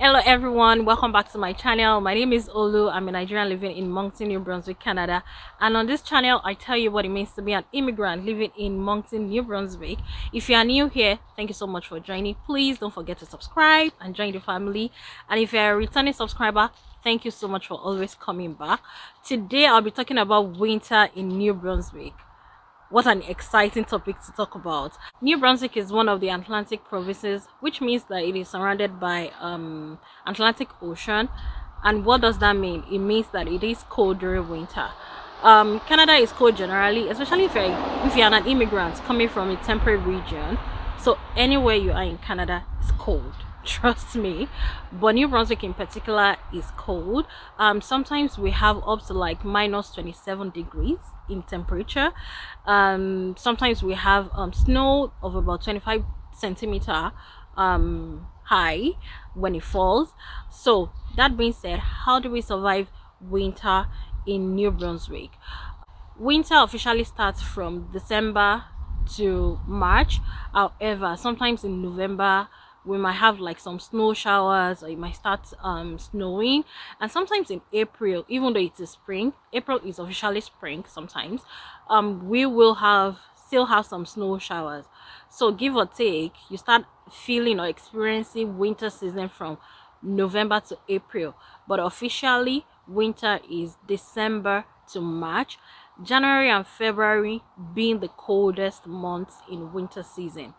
Hello everyone, welcome back to my channel. My name is Olu. I'm a Nigerian living in Moncton, New Brunswick, Canada, and on this channel I tell you what it means to be an immigrant living in Moncton, New Brunswick. If you are new here, thank you so much for joining. Please don't forget to subscribe and join the family, and if you're a returning subscriber, thank you so much for always coming back. Today I'll be talking about winter in New Brunswick. What an exciting topic to talk about. New Brunswick is one of the Atlantic provinces, which means that it is surrounded by Atlantic Ocean. And what does that mean? It means that it is cold during winter. Canada is cold generally, especially if you're an immigrant coming from a temperate region. So anywhere you are in Canada is cold, trust me. But New Brunswick in particular is cold. Sometimes we have up to like minus 27 degrees in temperature. Sometimes we have snow of about 25 centimeter high when it falls. So that being said, how do we survive winter in New Brunswick? Winter officially starts from December to March. However, sometimes in November we might have like some snow showers, or it might start snowing. And sometimes in April, even though it is spring, April is officially spring, sometimes we will still have some snow showers. So give or take, you start feeling or experiencing winter season from November to April, but officially winter is December to March, January and February being the coldest months in winter season.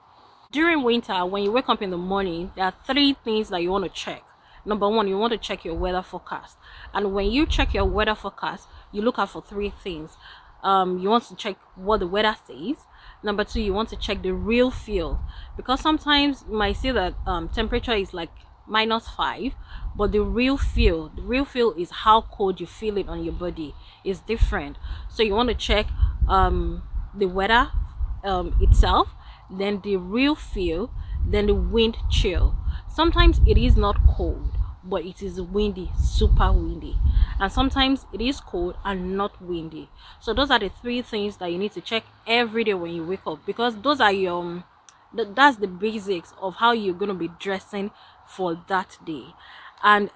During winter, when you wake up in the morning, there are three things that you want to check. Number one, you want to check your weather forecast. And when you check your weather forecast, you look out for three things. You want to check what the weather says. Number two, you want to check the real feel. Because sometimes you might see that temperature is like -5, but the real feel is how cold you feel it on your body is different. So you want to check the weather itself, then the real feel, then the wind chill. Sometimes it is not cold, but it is windy, super windy, and sometimes it is cold and not windy. So those are the three things that you need to check every day when you wake up, because those are your that's the basics of how you're going to be dressing for that day. And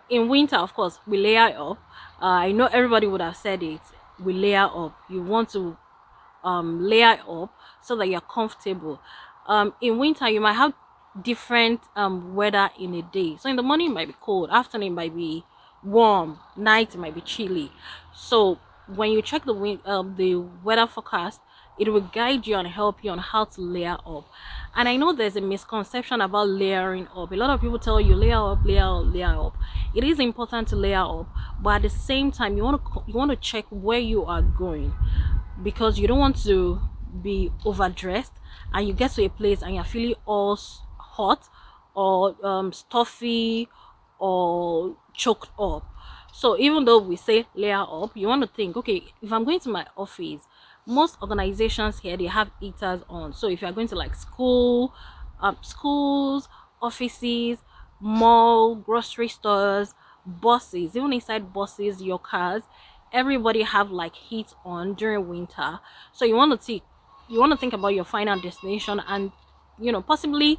in winter, of course, we layer up. I know everybody would have said it. We layer up. You want to layer up so that you're comfortable. In winter you might have different weather in a day. So in the morning it might be cold, afternoon it might be warm, night it might be chilly. So when you check the weather forecast, it will guide you and help you on how to layer up. And I know there's a misconception about layering up. A lot of people tell you layer up, layer up, layer up. It is important to layer up, but at the same time you want to check where you are going, because you don't want to be overdressed and you get to a place and you're feeling all hot or stuffy or choked up. So even though we say layer up, you want to think, okay, if I'm going to my office, most organizations here, they have heaters on. So if you're going to like schools, offices, mall, grocery stores, buses, even inside buses, your cars, everybody have like heat on during winter. So you want to think about your final destination, and possibly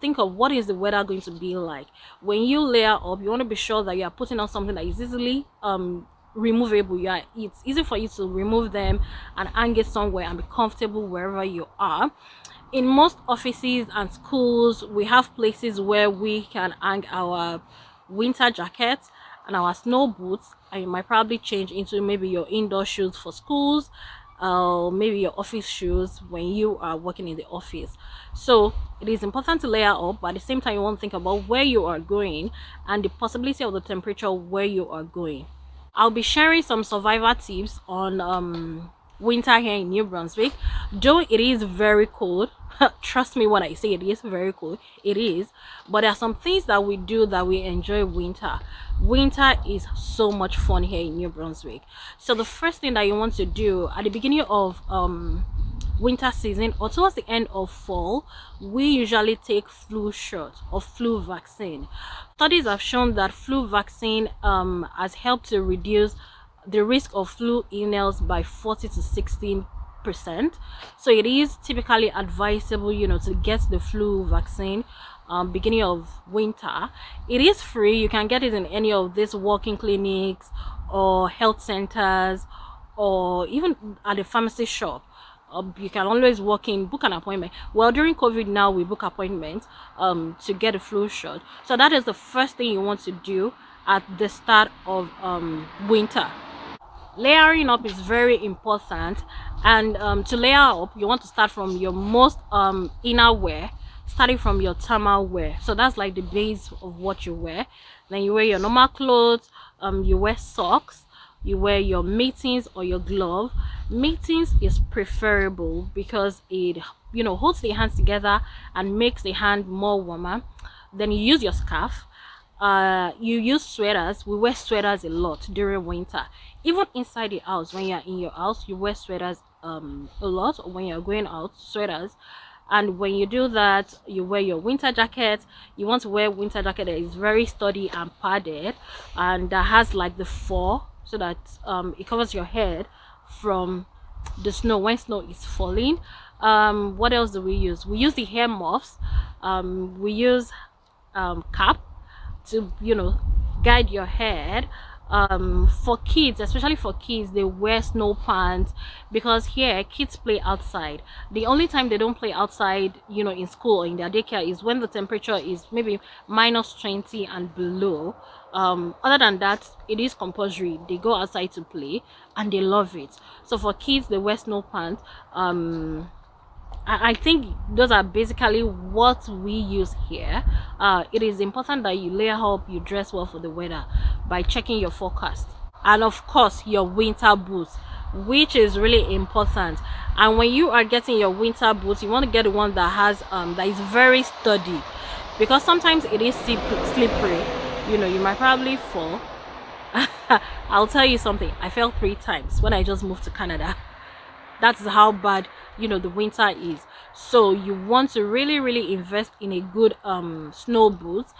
think of what is the weather going to be like. When you layer up, you want to be sure that you are putting on something that is easily removable. It's easy for you to remove them and hang it somewhere and be comfortable wherever you are. In most offices and schools, we have places where we can hang our winter jackets and our snow boots, and you might probably change into maybe your indoor shoes for schools, maybe your office shoes when you are working in the office. So it is important to layer up, but at the same time you want to think about where you are going and the possibility of the temperature where you are going. I'll be sharing some survivor tips on winter here in New Brunswick. Though it is very cold, trust me when I say it is very cold, it is, but there are some things that we do that we enjoy winter. Winter is so much fun here in New Brunswick. So the first thing that you want to do at the beginning of winter season or towards the end of fall, we usually take flu shot or flu vaccine. Studies have shown that flu vaccine has helped to reduce the risk of flu illness by 40 to 16%. So it is typically advisable to get the flu vaccine beginning of winter. It is free. You can get it in any of these walking clinics or health centers, or even at a pharmacy shop. You can always walk in, book an appointment. Well, during COVID now, we book appointments to get a flu shot. So that is the first thing you want to do at the start of winter. Layering up is very important, and to layer up, you want to start from your most inner wear, starting from your thermal wear. So that's like the base of what you wear. Then you wear your normal clothes, you wear socks, you wear your mittens or your glove. Mittens is preferable because it, holds the hands together and makes the hand more warmer. Then you use your scarf. You use sweaters. We wear sweaters a lot during winter. Even inside the house, when you're in your house, you wear sweaters a lot. Or when you're going out, sweaters. And when you do that, you wear your winter jacket. You want to wear winter jacket that is very sturdy and padded, and that has like the fur, so that it covers your head from the snow when snow is falling. What else do we use? We use the hair muffs. We use cap to, guide your head. For kids, especially for kids, they wear snow pants, because here kids play outside. The only time they don't play outside, in school or in their daycare, is when the temperature is maybe -20 and below. Other than that, it is compulsory. They go outside to play and they love it. So for kids, they wear snow pants. I think those are basically what we use here. It is important that you layer up, you dress well for the weather by checking your forecast, and of course your winter boots, which is really important. And when you are getting your winter boots, you want to get the one that has that is very sturdy, because sometimes it is slippery. You might probably fall. I'll tell you something, I fell 3 times when I just moved to Canada. That's how bad the winter is. So you want to really invest in a good snow boots.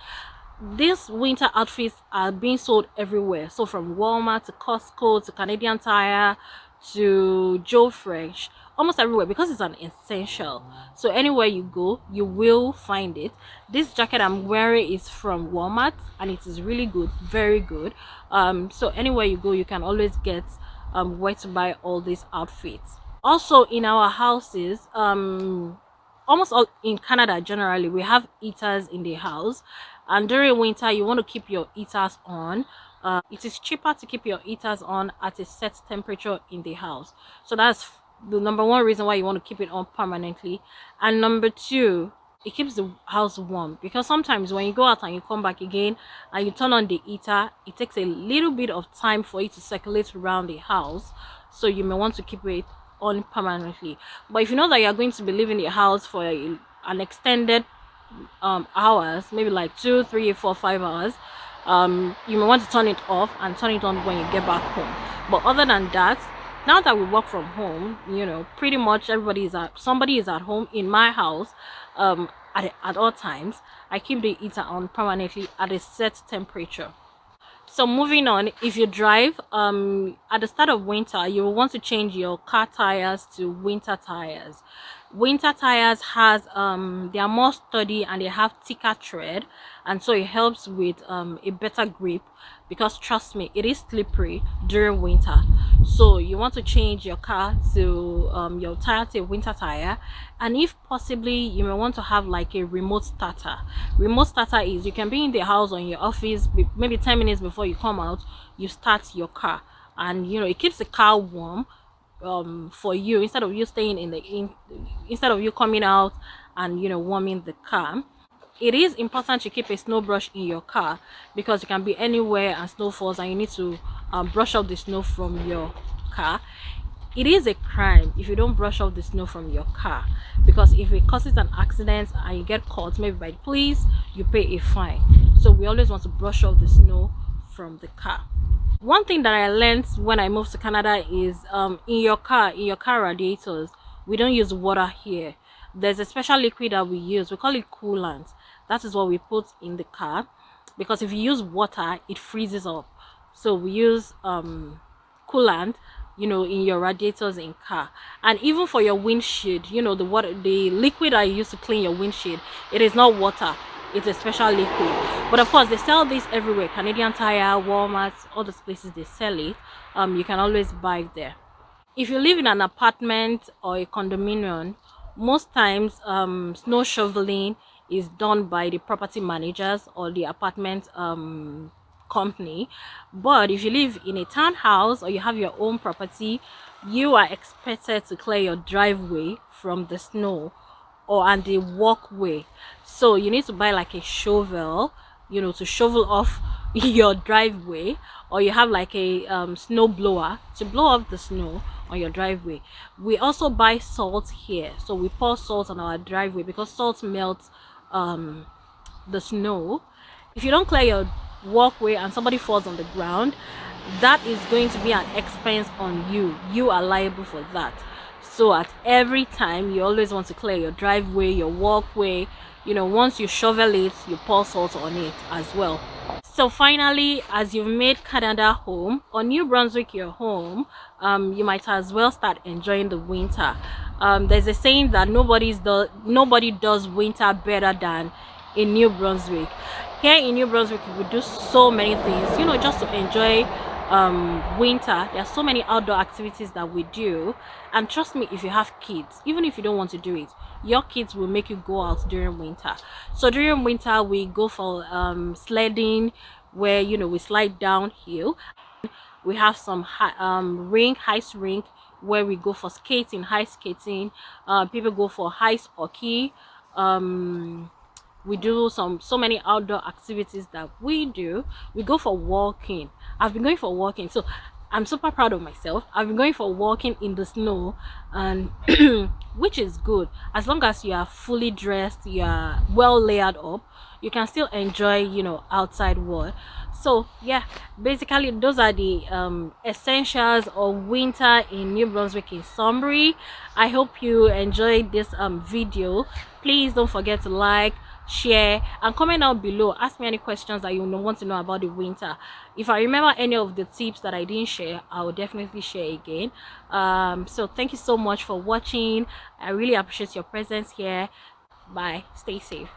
These winter outfits are being sold everywhere, so from Walmart to Costco to Canadian Tire to Joe Fresh, almost everywhere, because it's an essential. So anywhere you go, you will find it. This jacket I'm wearing is from Walmart, and it is really good, very good. So anywhere you go, you can always get where to buy all these outfits. Also, in our houses, almost all in Canada generally, we have heaters in the house, and during winter you want to keep your heaters on. It is cheaper to keep your heaters on at a set temperature in the house. So that's the number one reason why you want to keep it on permanently. And number two, it keeps the house warm, because sometimes when you go out and you come back again and you turn on the heater, it takes a little bit of time for it to circulate around the house. So you may want to keep it on permanently. But if you know that you're going to be leaving the house for an extended hours, maybe like 2, 3, 4, 5 hours, you may want to turn it off and turn it on when you get back home. But other than that, now that we work from home, pretty much somebody is at home in my house at all times. I keep the heater on permanently at a set temperature. So moving on, if you drive, at the start of winter, you will want to change your car tires to winter tires. Winter tires has they are more sturdy and they have thicker tread, and so it helps with a better grip, because trust me, it is slippery during winter. So you want to change your car to your tire to a winter tire. And if possibly, you may want to have like a remote starter. Remote starter is, you can be in the house or in your office, maybe 10 minutes before you come out, you start your car, and it keeps the car warm for you, instead of you staying instead of you coming out and warming the car. It is important to keep a snow brush in your car, because you can be anywhere and snow falls and you need to brush off the snow from your car. It is a crime if you don't brush off the snow from your car, because if it causes an accident and you get caught maybe by the police, you pay a fine. So we always want to brush off the snow from the car. One thing that I learned when I moved to Canada is in your car radiators, we don't use water here. There's a special liquid that we use, we call it coolant. That is what we put in the car, because if you use water, it freezes up. So we use coolant in your radiators in car. And even for your windshield, the liquid I use to clean your windshield, it is not water. it's a special liquid. But of course, they sell this everywhere. Canadian Tire, Walmart, all those places they sell it. You can always buy it there. If you live in an apartment or a condominium, most times snow shoveling is done by the property managers or the apartment company. But if you live in a townhouse or you have your own property, you are expected to clear your driveway from the snow or and the walkway. So you need to buy like a shovel, to shovel off your driveway, or you have like a snow blower to blow off the snow on your driveway. We also buy salt here, so we pour salt on our driveway because salt melts the snow. If you don't clear your walkway and somebody falls on the ground, that is going to be an expense on you. You are liable for that. So at every time, you always want to clear your driveway, your walkway. Once you shovel it, you pour salt on it as well. So finally, as you've made Canada home or New Brunswick your home, you might as well start enjoying the winter. There's a saying that nobody does winter better than in New Brunswick. Here in New Brunswick, we do so many things, just to enjoy winter. There are so many outdoor activities that we do, and trust me, if you have kids, even if you don't want to do it, your kids will make you go out during winter. So during winter, we go for sledding, where we slide downhill. We have some ice rink, where we go for skating, ice skating. People go for ice hockey. We do so many outdoor activities that we do. We go for walking. I've been going for walking, so I'm super proud of myself. I've been going for walking in the snow, and which is good. As long as you are fully dressed, you are well layered up, you can still enjoy outside world. So yeah, basically those are the essentials of winter in New Brunswick in summary. I hope you enjoyed this video. Please don't forget to like, share, and comment down below. Ask me any questions that you want to know about the winter. If I remember any of the tips that I didn't share, I will definitely share again. So thank you so much for watching. I really appreciate your presence here. Bye. Stay safe.